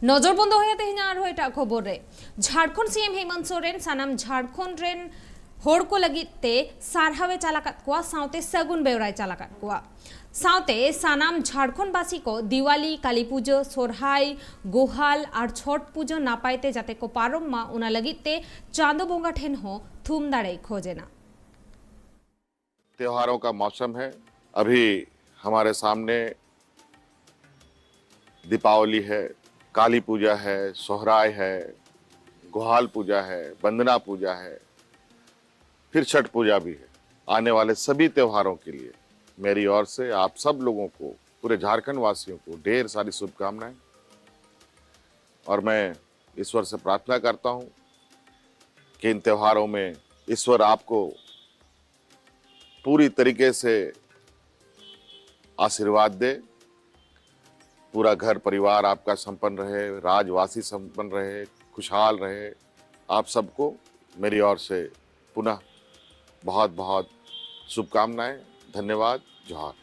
नजरबंद होया तेहना आरो एटा खबर रे झारखंड सीएम हेमंत सोरेन सानाम झारखंड रेन होड़ को लगिते सारहावे चालाकात कुआ साउते सगुन बेवराय चालाकात कुआ साउते सानाम झारखंड बासी को दिवाली काली पूजो सोरहाय गोहाल और छठ पूजो नापायते जाते को पारम मा उना लगिते चांदो बोंगा ठेन हो थूम दाड़े खोजेना। त्योहारों का मौसम है। अभी हमारे सामने दीपावली है, काली पूजा है, सोहराय है, गुहाल पूजा है, वंदना पूजा है, फिर छठ पूजा भी है। आने वाले सभी त्योहारों के लिए मेरी ओर से आप सब लोगों को, पूरे झारखंड वासियों को ढेर सारी शुभकामनाएं। और मैं ईश्वर से प्रार्थना करता हूं कि इन त्योहारों में ईश्वर आपको पूरी तरीके से आशीर्वाद दे, पूरा घर परिवार आपका संपन्न रहे, राजवासी संपन्न रहे, खुशहाल रहे। आप सबको मेरी ओर से पुनः बहुत बहुत शुभकामनाएं। धन्यवाद। जोहार।